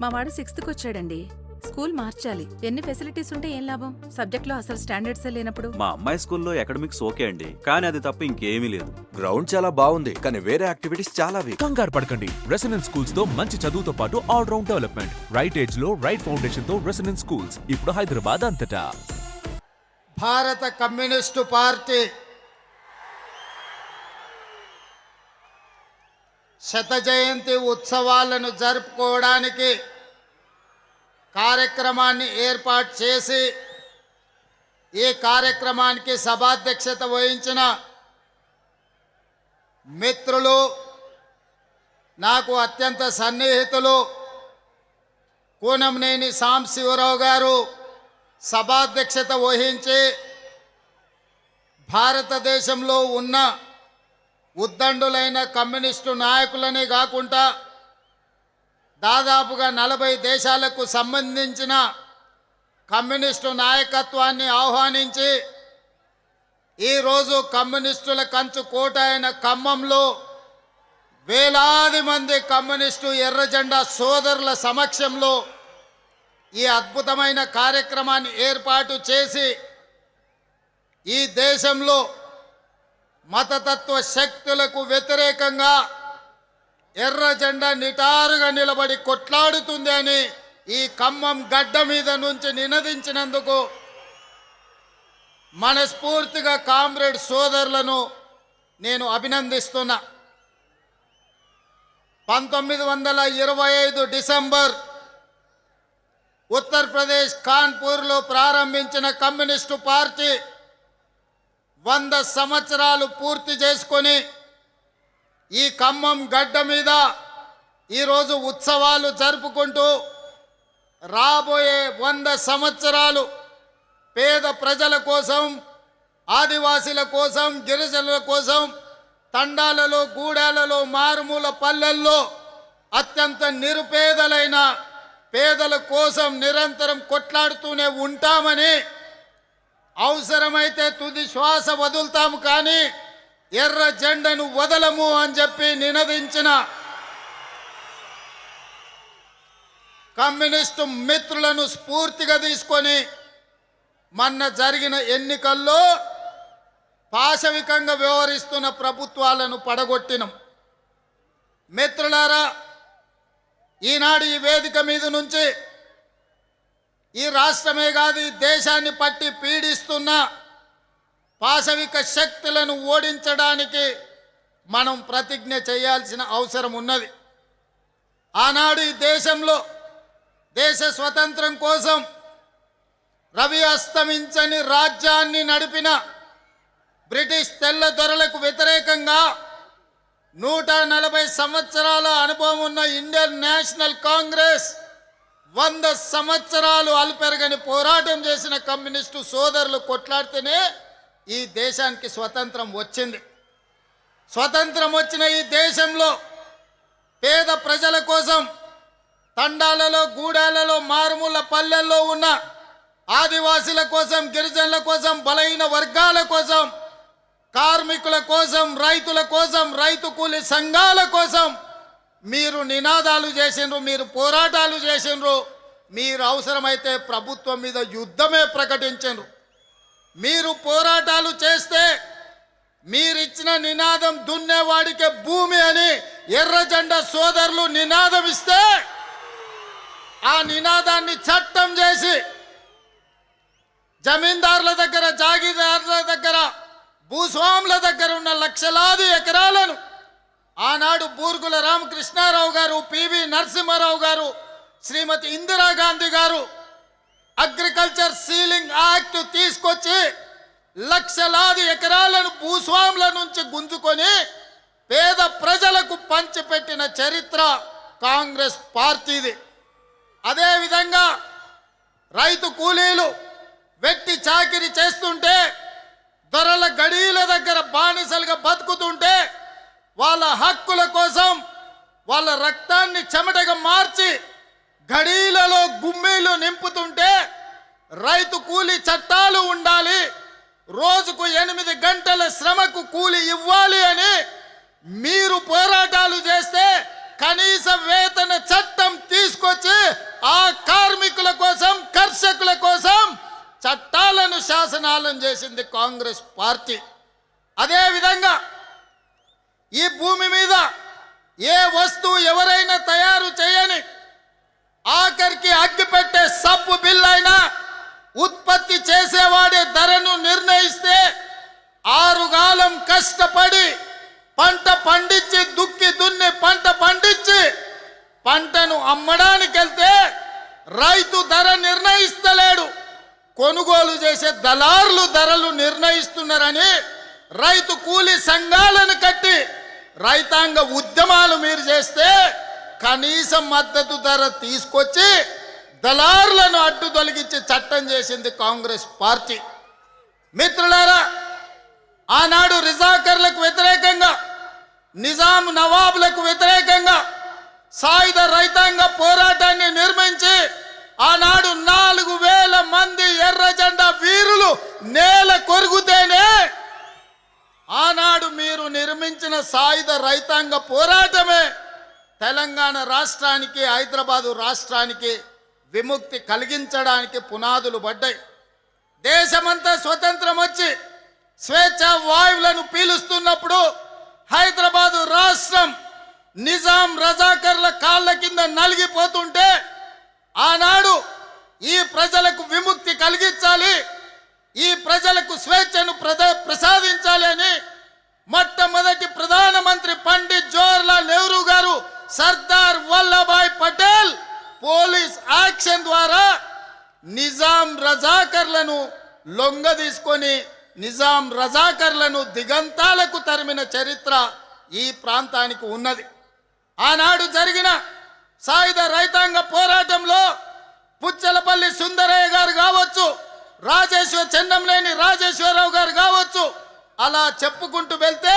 మా వాడు 6th వచ్చాడండి. స్కూల్ మార్చాలి. ఎన్ని ఫెసిలిటీస్ ఉంటే ఏం లాభం? సబ్జెక్ట్లో అసలు స్టాండర్డ్స్ లేనప్పుడు. మా అమ్మాయి స్కూల్లో అకాడమిక్స్ ఓకే అండి, కానీ అది తప్ప ఇంకేమీ లేదు. గ్రౌండ్ చాలా బాగుంది, కానీ వేరే యాక్టివిటీస్ చాలా వీక్. కంగారు పడకండి. రెసిడెన్స్ స్కూల్స్ తో మంచి చదువుతో పాటు all round development. Right age లో రైట్ ఫౌండేషన్ తో రెసిడెన్స్ స్కూల్స్ ఇప్పుడు హైదరాబాద్ అంతటా. భారత కమ్యూనిస్టు పార్టీ శత జయంతి ఉత్సవాలను జరుపుకోవడానికి కార్యక్రమాన్ని ఏర్పాటు చేసి ఈ కార్యక్రమానికి సభాధ్యక్షత వహించిన మిత్రులు, నాకు అత్యంత సన్నిహితులు కూనంనేని సాంబశివరావు గారు సభాధ్యక్షత వహించి భారతదేశంలో ఉన్న ఉద్దండులైన కమ్యూనిస్టు నాయకులనే కాకుండా దాదాపుగా 40 దేశాలకు సంబంధించిన కమ్యూనిస్టు నాయకత్వాన్ని ఆహ్వానించి ఈరోజు కమ్యూనిస్టుల కంచు కోట అయిన ఖమ్మంలో వేలాది మంది కమ్యూనిస్టు ఎర్రజెండా సోదరుల సమక్షంలో ఈ అద్భుతమైన కార్యక్రమాన్ని ఏర్పాటు చేసి ఈ దేశంలో మతతత్వ శక్తులకు వ్యతిరేకంగా ఎర్ర జెండా నిటారుగా నిలబడి కొట్లాడుతుంది అని ఈ ఖమ్మం గడ్డ మీద నుంచి నినదించినందుకు మనస్ఫూర్తిగా కామ్రేడ్ సోదరులను నేను అభినందిస్తున్నా. 1925 డిసెంబర్ ఉత్తరప్రదేశ్ కాన్పూర్లో ప్రారంభించిన కమ్యూనిస్టు పార్టీ 100 సంవత్సరాలు పూర్తి చేసుకొని ఈ ఖమ్మం గడ్డ మీద ఈరోజు ఉత్సవాలు జరుపుకుంటూ రాబోయే 100 సంవత్సరాలు పేద ప్రజల కోసం, ఆదివాసీల కోసం, గిరిజనుల కోసం తండాలలో, గూడాలలో, మారుమూల పల్లెల్లో అత్యంత నిరుపేదలైన పేదల కోసం నిరంతరం కొట్లాడుతూనే ఉంటామని, అవసరమైతే తుది శ్వాస వదులుతాము కానీ ఎర్ర జెండను వదలము అని చెప్పి నినదించిన కమ్యూనిస్టు మిత్రులను స్ఫూర్తిగా తీసుకొని మొన్న జరిగిన ఎన్నికల్లో పాశవికంగా వ్యవహరిస్తున్న ప్రభుత్వాలను పడగొట్టినం. మిత్రులారా, ఈనాడు ఈ వేదిక మీద నుంచి ఈ రాష్ట్రమే కాదు ఈ దేశాన్ని పట్టి పీడిస్తున్న పాశవిక శక్తులను ఓడించడానికి మనం ప్రతిజ్ఞ చేయాల్సిన అవసరం ఉన్నది. ఆనాడు ఈ దేశంలో దేశ స్వతంత్రం కోసం రవి అస్తమించని రాజ్యాన్ని నడిపిన బ్రిటిష్ తెల్లదొరలకు వ్యతిరేకంగా 140 సంవత్సరాల అనుభవం ఉన్న ఇండియన్ నేషనల్ కాంగ్రెస్ 100 సంవత్సరాలు అలుపెరగని పోరాటం చేసిన కమ్యూనిస్టు సోదరులు కొట్లాడితేనే ఈ దేశానికి స్వతంత్రం వచ్చింది. స్వతంత్రం వచ్చిన ఈ దేశంలో పేద ప్రజల కోసం తండాలలో, గూడాలలో, మారుమూల పల్లెల్లో ఉన్న ఆదివాసీల కోసం, గిరిజనుల కోసం, బలహీన వర్గాల కోసం, కార్మికుల కోసం, రైతుల కోసం, రైతు కూలి సంఘాల కోసం మీరు నినాదాలు చేసిండ్రు, మీరు పోరాటాలు చేసిండ్రు, మీరు అవసరమైతే ప్రభుత్వం మీద యుద్ధమే ప్రకటించండ్రు. మీరు పోరాటాలు చేస్తే మీరిచ్చిన నినాదం దున్నేవాడికే భూమి అని ఎర్ర జెండా సోదరులు నినాదం ఇస్తే ఆ నినాదాన్ని చట్టం చేసి జమీందారుల దగ్గర, జాగీదారుల దగ్గర, భూస్వాముల దగ్గర ఉన్న లక్షలాది ఎకరాలను ఆనాడు బూర్గుల రామకృష్ణారావు గారు, పివి నరసింహారావు గారు, శ్రీమతి ఇందిరాగాంధీ గారు అగ్రికల్చర్ సీలింగ్ యాక్ట్ తీసుకొచ్చి లక్షలాది ఎకరాలను భూస్వాముల నుంచి గుంజుకొని పేద ప్రజలకు పంచిపెట్టిన చరిత్ర కాంగ్రెస్ పార్టీది. అదేవిధంగా రైతు కూలీలు వెట్టి చాకిరి చేస్తుంటే, దొరల గడీల దగ్గర బానిసలుగా బతుకుతుంటే, వాళ్ళ హక్కుల కోసం వాళ్ళ రక్తాన్ని చెమటగా మార్చి గడీలలో గుమ్మీలు నింపుతుంటే రైతు కూలీ చట్టాలు ఉండాలి, రోజుకు 8 గంటల శ్రమకు కూలి ఇవ్వాలి అని మీరు పోరాటాలు చేస్తే కనీస వేతన చట్టం తీసుకొచ్చి నాశనాలను చేసింది కాంగ్రెస్ పార్టీ. అదేవిధంగా ఈ భూమి మీద ఏ వస్తువు ఎవరైనా తయారు చేయని, ఆఖరికి అగ్గిపెట్టే సబ్బు బిల్లైనా ఉత్పత్తి చేసేవాడే ధరను నిర్ణయిస్తే 6 కాలం కష్టపడి పంట పండించి దుక్కి దున్ని పంట పండించి పంటను అమ్మడానికి వెళ్తే రైతు ధర నిర్ణయిస్తలేడు, కొనుగోలు చేసే దళారులు ధరలు నిర్ణయిస్తున్నారని రైతు కూలీ సంఘాలను కట్టి రైతాంగ ఉద్యమాలు మీరు చేస్తే కనీస మద్దతు ధర తీసుకొచ్చి దళారులను అడ్డు తొలగించి చట్టం చేసింది కాంగ్రెస్ పార్టీ. మిత్రులారా, ఆనాడు రిజాకర్లకు వ్యతిరేకంగా, నిజాం నవాబులకు వ్యతిరేకంగా సాయుధ రైతాంగ పోరాటాన్ని నిర్మించి ఆనాడు 4000 మంది ఎర్ర జెండా వీరులు నేల కొరుగుతేనే ఆనాడు మీరు నిర్మించిన సాయుధ రైతాంగ పోరాటమే తెలంగాణ రాష్ట్రానికి, హైదరాబాదు రాష్ట్రానికి విముక్తి కలిగించడానికి పునాదులు పడ్డాయి. దేశమంతా స్వతంత్రం వచ్చి స్వేచ్ఛ వాయువులను పీలుస్తున్నప్పుడు హైదరాబాదు రాష్ట్రం నిజాం రజాకర్ల కాళ్ళ కింద నలిగిపోతుంటే ఆనాడు ఈ ప్రజలకు విముక్తి కలిగించాలి, ఈ ప్రజలకు స్వేచ్ఛను ప్రసాదించాలి అని మొట్టమొదటి ప్రధానమంత్రి పండిట్ జవహర్లాల్ నెహ్రూ గారు సర్దార్ వల్లభాయ్ పటేల్ పోలీస్ యాక్షన్ ద్వారా నిజాం రజాకర్లను లొంగ తీసుకొని నిజాం రజాకర్లను దిగంతాలకు తరిమిన చరిత్ర ఈ ప్రాంతానికి ఉన్నది. ఆనాడు జరిగిన సాయుధ రైతాంగ పోరాటంలో పుచ్చలపల్లి సుందరయ్య గారు కావచ్చు, చెన్నంనేని రాజేశ్వరరావు గారు కావచ్చు, అలా చెప్పుకుంటూ వెళ్తే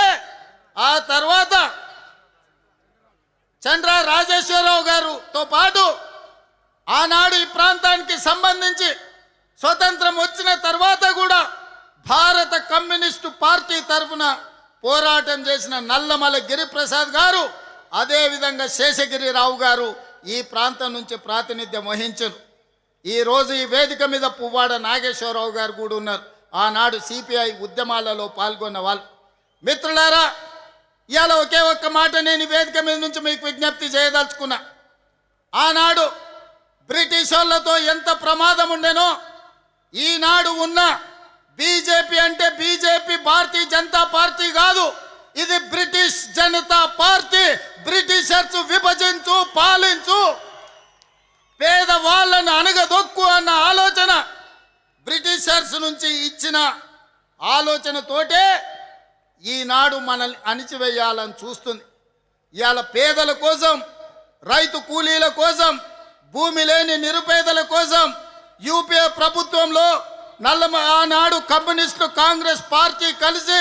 ఆ తర్వాత చంద్ర రాజేశ్వరరావు గారుతో పాటు ఆనాడు ఈ ప్రాంతానికి సంబంధించి స్వతంత్రం వచ్చిన తర్వాత కూడా భారత కమ్యూనిస్టు పార్టీ తరఫున పోరాటం చేసిన నల్లమల గిరిప్రసాద్ గారు, అదేవిధంగా శేషగిరిరావు గారు ఈ ప్రాంతం నుంచి ప్రాతినిధ్యం వహించారు. ఈరోజు ఈ వేదిక మీద పువ్వాడ నాగేశ్వరరావు గారు కూడా ఉన్నారు, ఆనాడు సిపిఐ ఉద్యమాలలో పాల్గొన్న వాళ్ళు. మిత్రులారా, ఇవాళ ఒకే ఒక్క మాట నేను ఈ వేదిక మీద నుంచి మీకు విజ్ఞప్తి చేయదలుచుకున్నా. ఆనాడు బ్రిటిష్ వాళ్ళతో ఎంత ప్రమాదం ఉండేనో ఈనాడు ఉన్న బీజేపీ అంటే బీజేపీ భారతీయ జనతా పార్టీ కాదు, ఇది బ్రిటిష్ జనతా పార్టీ. బ్రిటిషర్స్ విభజించు, పాలించు, పేదవాళ్ళను అణగదొక్కు అన్న ఆలోచన బ్రిటిషర్స్ నుంచి ఇచ్చిన ఆలోచనతోటే ఈనాడు మనల్ని అణిచివేయాలని చూస్తుంది. ఇవాళ పేదల కోసం, రైతు కూలీల కోసం, భూమి లేని నిరుపేదల కోసం యూపీఏ ప్రభుత్వంలో ఆనాడు కమ్యూనిస్టు కాంగ్రెస్ పార్టీ కలిసి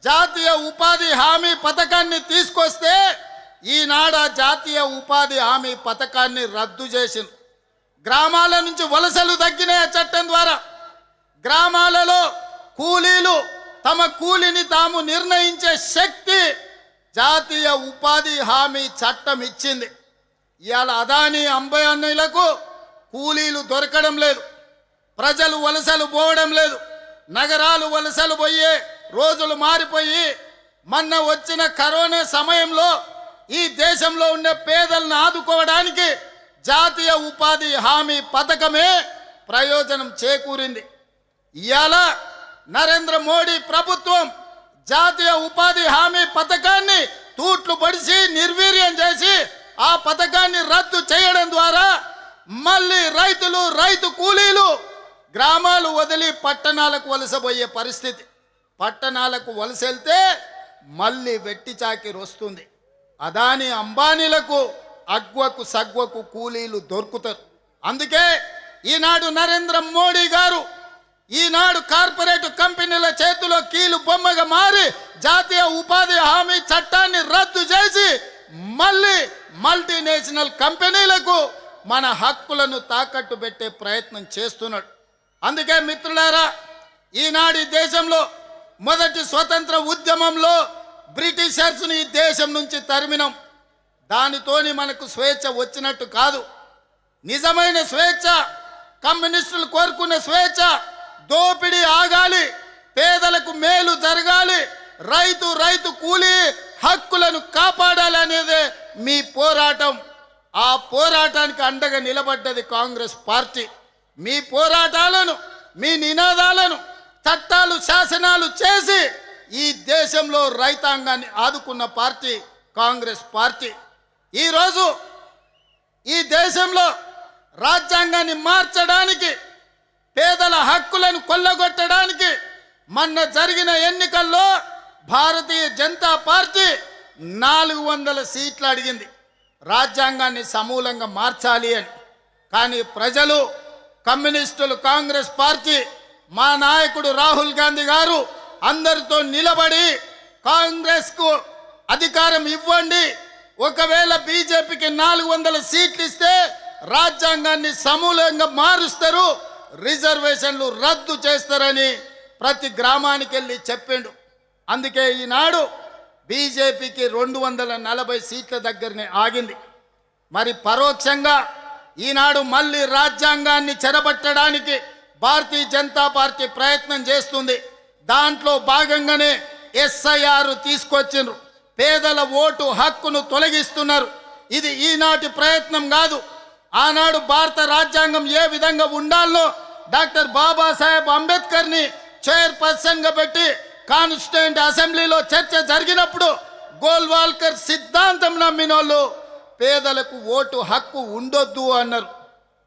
జాతీయ ఉపాధి హామీ పథకాన్ని తీసుకొస్తే ఈనాడు జాతీయ ఉపాధి హామీ పథకాన్ని రద్దు చేసింది. గ్రామాల నుంచి వలసలు తగ్గినాయి ఆ చట్టం ద్వారా. గ్రామాలలో కూలీలు తమ కూలిని తాము నిర్ణయించే శక్తి జాతీయ ఉపాధి హామీ చట్టం ఇచ్చింది. ఇవాళ అదానీ అంబానీలకు కూలీలు దొరకడం లేదు, ప్రజలు వలసలు పోవడం లేదు, నగరాలు వలసలు పోయే రోజులు మారిపోయి మొన్న వచ్చిన కరోనా సమయంలో ఈ దేశంలో ఉండే పేదలను ఆదుకోవడానికి జాతీయ ఉపాధి హామీ పథకమే ప్రయోజనం చేకూరింది. ఇవాళ నరేంద్ర మోడీ ప్రభుత్వం జాతీయ ఉపాధి హామీ పథకాన్ని తూట్లు పడిసి నిర్వీర్యం చేసి ఆ పథకాన్ని రద్దు చేయడం ద్వారా మళ్ళీ రైతులు, రైతు కూలీలు గ్రామాలు వదిలి పట్టణాలకు వలసపోయే పరిస్థితి. పట్టణాలకు వలస వెళ్తే మళ్ళీ వెట్టి చాకిరి వస్తుంది. అదానీ అంబానీలకు అగ్వకు సగ్వకు కూలీలు దొరుకుతారు. అందుకే ఈనాడు నరేంద్ర మోడీ గారు ఈనాడు కార్పొరేట్ కంపెనీల చేతిలో కీలు బొమ్మగా మారి జాతీయ ఉపాధి హామీ చట్టాన్ని రద్దు చేసి మళ్ళీ మల్టీనేషనల్ కంపెనీలకు మన హక్కులను తాకట్టు పెట్టే ప్రయత్నం చేస్తున్నాడు. అందుకే మిత్రులారా, ఈనాడు ఈ దేశంలో మొదటి స్వతంత్ర ఉద్యమంలో బ్రిటిషర్స్ని ఈ దేశం నుంచి తరిమినాం. దానితోని మనకు స్వేచ్ఛ వచ్చినట్టు కాదు. నిజమైన స్వేచ్ఛ, కమ్యూనిస్టులు కోరుకున్న స్వేచ్ఛ, దోపిడీ ఆగాలి, పేదలకు మేలు జరగాలి, రైతు కూలీ హక్కులను కాపాడాలి అనేదే మీ పోరాటం. ఆ పోరాటానికి అండగా నిలబడ్డది కాంగ్రెస్ పార్టీ. మీ పోరాటాలను, మీ నినాదాలను చట్టాలు, శాసనాలు చేసి ఈ దేశంలో రైతాంగాన్ని ఆదుకున్న పార్టీ కాంగ్రెస్ పార్టీ. ఈరోజు ఈ దేశంలో రాజ్యాంగాన్ని మార్చడానికి, పేదల హక్కులను కొల్లగొట్టడానికి మొన్న జరిగిన ఎన్నికల్లో భారతీయ జనతా పార్టీ 400 సీట్లు అడిగింది రాజ్యాంగాన్ని సమూలంగా మార్చాలి అని. కానీ ప్రజలు, కమ్యూనిస్టులు, కాంగ్రెస్ పార్టీ, మా నాయకుడు రాహుల్ గాంధీ గారు అందరితో నిలబడి కాంగ్రెస్కు అధికారం ఇవ్వండి, ఒకవేళ బీజేపీకి 400 సీట్లు ఇస్తే రాజ్యాంగాన్ని సమూలంగా మారుస్తారు, రిజర్వేషన్లు రద్దు చేస్తారని ప్రతి గ్రామానికి వెళ్ళి చెప్పిండు. అందుకే ఈనాడు బీజేపీకి 240 సీట్ల దగ్గరనే ఆగింది. మరి పరోక్షంగా ఈనాడు మళ్ళీ రాజ్యాంగాన్ని చెరబట్టడానికి భారతీయ జనతా పార్టీ ప్రయత్నం చేస్తుంది. దాంట్లో భాగంగానే ఎస్ఐఆర్ తీసుకొచ్చిండ్రు, పేదల ఓటు హక్కును తొలగిస్తున్నారు. ఇది ఈనాటి ప్రయత్నం కాదు. ఆనాడు భారత రాజ్యాంగం ఏ విధంగా ఉండాలో డాక్టర్ బాబాసాహెబ్ అంబేద్కర్ని చైర్పర్సన్గా పెట్టి కాన్స్టిట్యూయెంట్ అసెంబ్లీలో చర్చ జరిగినప్పుడు గోల్వాల్కర్ సిద్ధాంతం నమ్మినోళ్ళు పేదలకు ఓటు హక్కు ఉండొద్దు అన్నారు.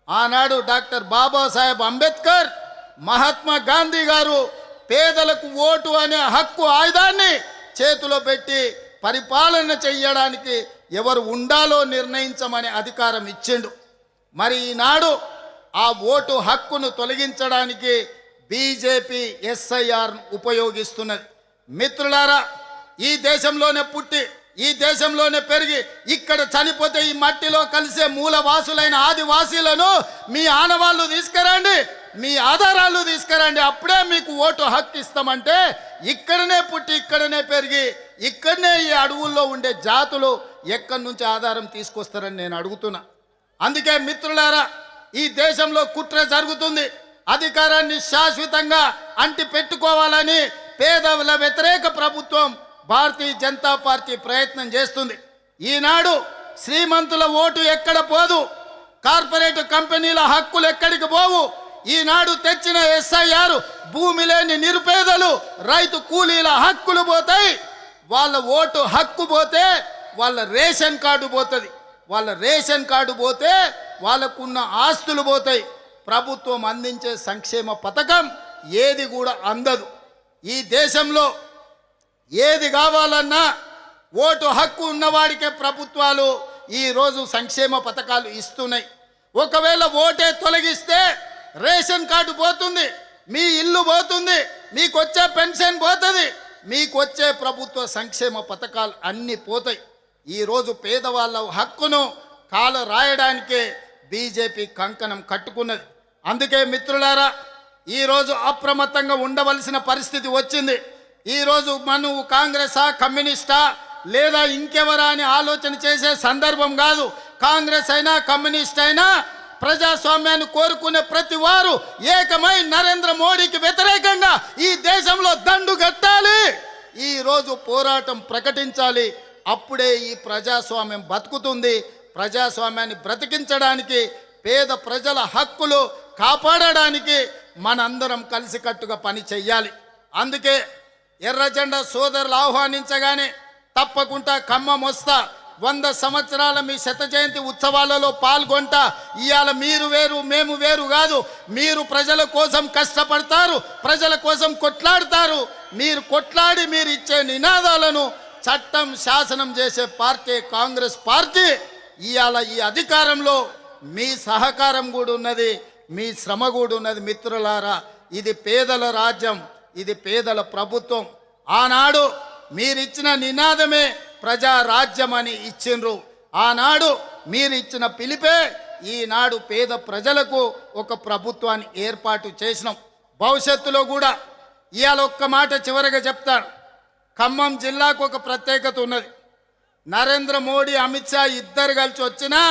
ఆనాడు డాక్టర్ బాబాసాహెబ్ అంబేద్కర్, మహాత్మా గాంధీ గారు పేదలకు ఓటు అనే హక్కు ఆయుధాన్ని చేతిలో పెట్టి పరిపాలన చెయ్యడానికి ఎవరు ఉండాలో నిర్ణయించమని అధికారం ఇచ్చిండు. మరి ఈనాడు ఆ ఓటు హక్కును తొలగించడానికి బీజేపీ ఎస్ఐఆర్ను ఉపయోగిస్తున్నది. మిత్రులారా, ఈ దేశంలోనే పుట్టి, ఈ దేశంలోనే పెరిగి, ఇక్కడ చనిపోతే ఈ మట్టిలో కలిసే మూలవాసులైన ఆదివాసీలను మీ ఆనవాళ్ళు తీసుకురండి, మీ ఆధారాలు తీసుకురండి, అప్పుడే మీకు ఓటు హక్కు ఇస్తామంటే ఇక్కడనే పుట్టి, ఇక్కడనే పెరిగి, ఇక్కడనే ఈ అడవుల్లో ఉండే జాతులు ఎక్కడి నుంచి ఆధారం తీసుకొస్తారని నేను అడుగుతున్నా. అందుకే మిత్రులారా, ఈ దేశంలో కుట్ర జరుగుతుంది. అధికారాన్ని శాశ్వతంగా అంటి పెట్టుకోవాలని పేదల వ్యతిరేక ప్రభుత్వం భారతీయ జనతా పార్టీ ప్రయత్నం చేస్తుంది. ఈనాడు శ్రీమంతుల ఓటు ఎక్కడ పోదు, కార్పొరేట్ కంపెనీల హక్కులు ఎక్కడికి పోవు. ఈనాడు తెచ్చిన ఎస్ఐఆర్ భూమి లేని నిరుపేదలు, రైతు కూలీల హక్కులు పోతాయి. వాళ్ళ ఓటు హక్కు పోతే వాళ్ళ రేషన్ కార్డు పోతుంది, వాళ్ళ రేషన్ కార్డు పోతే వాళ్ళకున్న ఆస్తులు పోతాయి. ప్రభుత్వం అందించే సంక్షేమ పథకం ఏది కూడా అందదు. ఈ దేశంలో ఏది కావాలన్నా ఓటు హక్కు ఉన్నవాడికే ప్రభుత్వాలు ఈరోజు సంక్షేమ పథకాలు ఇస్తున్నాయి. ఒకవేళ ఓటే తొలగిస్తే రేషన్ కార్డు పోతుంది, మీ ఇల్లు పోతుంది, మీకు వచ్చే పెన్షన్ పోతుంది, మీకు వచ్చే ప్రభుత్వ సంక్షేమ పథకాలు అన్నీ పోతాయి. ఈరోజు పేదవాళ్ళ హక్కును కాల రాయడానికే బీజేపీ కంకణం కట్టుకున్నది. అందుకే మిత్రులారా, ఈరోజు అప్రమత్తంగా ఉండవలసిన పరిస్థితి వచ్చింది. ఈరోజు నువ్వు కాంగ్రెసా, కమ్యూనిస్టా లేదా ఇంకెవరా అని ఆలోచన చేసే సందర్భం కాదు. కాంగ్రెస్ అయినా కమ్యూనిస్ట్ అయినా ప్రజాస్వామ్యాన్ని కోరుకునే ప్రతి వారు ఏకమై నరేంద్ర మోడీకి వ్యతిరేకంగా ఈ దేశంలో దండు కట్టాలి. ఈరోజు పోరాటం ప్రకటించాలి. అప్పుడే ఈ ప్రజాస్వామ్యం బతుకుతుంది. ప్రజాస్వామ్యాన్ని బ్రతికించడానికి, పేద ప్రజల హక్కులు కాపాడడానికి మనందరం కలిసికట్టుగా పని చెయ్యాలి. అందుకే ఎర్రజెండా సోదరులు ఆహ్వానించగానే తప్పకుండా ఖమ్మం వస్తా, 100 సంవత్సరాల మీ శత జయంతి ఉత్సవాలలో పాల్గొంటా. ఇవాళ మీరు వేరు మేము వేరు కాదు. మీరు ప్రజల కోసం కష్టపడతారు, ప్రజల కోసం కొట్లాడతారు. మీరు కొట్లాడి మీరు ఇచ్చే నినాదాలను చట్టం శాసనం చేసే పార్టీ కాంగ్రెస్ పార్టీ. ఇవాళ ఈ అధికారంలో మీ సహకారం కూడా ఉన్నది, మీ శ్రమ కూడా ఉన్నది. మిత్రులారా, ఇది పేదల రాజ్యం, ఇది పేదల ప్రభుత్వం. ఆనాడు మీరిచ్చిన నినాదమే ప్రజా రాజ్యం అని ఇచ్చిండ్రు. ఆనాడు మీరిచ్చిన పిలిపే ఈనాడు పేద ప్రజలకు ఒక ప్రభుత్వాన్ని ఏర్పాటు చేసినాం. భవిష్యత్తులో కూడా ఇవాళ ఒక్క మాట చివరిగా చెప్తాను. ఖమ్మం జిల్లాకు ఒక ప్రత్యేకత ఉన్నది. నరేంద్ర మోడీ, అమిత్ షా ఇద్దరు కలిసి వచ్చినా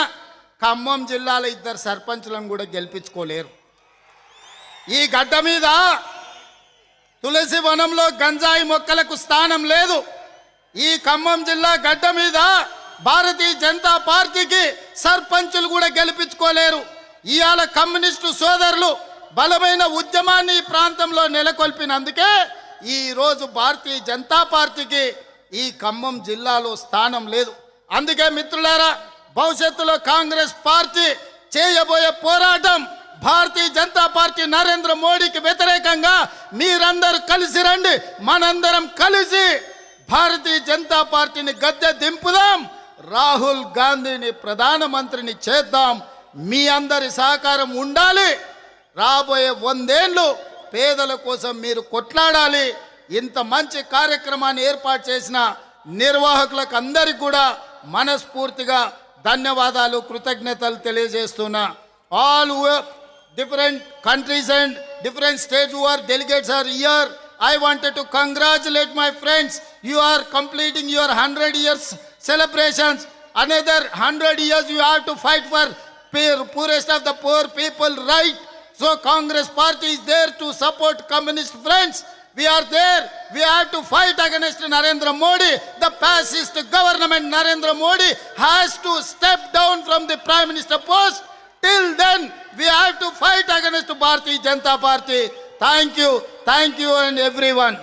ఖమ్మం జిల్లాలో 2 సర్పంచులను కూడా గెలిపించుకోలేరు. ఈ గడ్డ మీద తులసి వనంలో గంజాయి మొక్కలకు స్థానం లేదు. ఈ ఖమ్మం జిల్లా గడ్డ మీద భారతీయ జనతా పార్టీకి సర్పంచులు కూడా గెలిపించుకోలేరు. ఇవాళ కమ్యూనిస్టు సోదరులు బలమైన ఉద్యమాన్ని ఈ ప్రాంతంలో నెలకొల్పినందుకే ఈరోజు భారతీయ జనతా పార్టీకి ఈ ఖమ్మం జిల్లాలో స్థానం లేదు. అందుకే మిత్రులారా, భవిష్యత్తులో కాంగ్రెస్ పార్టీ చేయబోయే పోరాటం భారతీయ జనతా పార్టీ నరేంద్ర మోడీకి వ్యతిరేకంగా మీరందరూ కలిసి రండి. మనందరం కలిసి భారతీయ జనతా పార్టీని గద్దె దింపుదాం. రాహుల్ గాంధీని ప్రధానమంత్రిని చేద్దాం. మీ అందరి సహకారం ఉండాలి. రాబోయే 100 ఏళ్ళు పేదల కోసం మీరు కొట్లాడాలి. ఇంత మంచి కార్యక్రమాన్ని ఏర్పాటు చేసిన నిర్వాహకులకు అందరికీ కూడా మనస్ఫూర్తిగా ధన్యవాదాలు, కృతజ్ఞతలు తెలియజేస్తున్నా. All different countries and different states who are delegates are here. I wanted to congratulate my friends. You are completing your 100 years celebrations. Another 100 years you have to fight for poorest of the poor people, right? So Congress party is there to support communist friends. We are there. We have to fight against Narendra Modi. The fascist government Narendra Modi has to step down from the Prime Minister post. Till then, we have to fight against Bharatiya Janata Party. Thank you and everyone.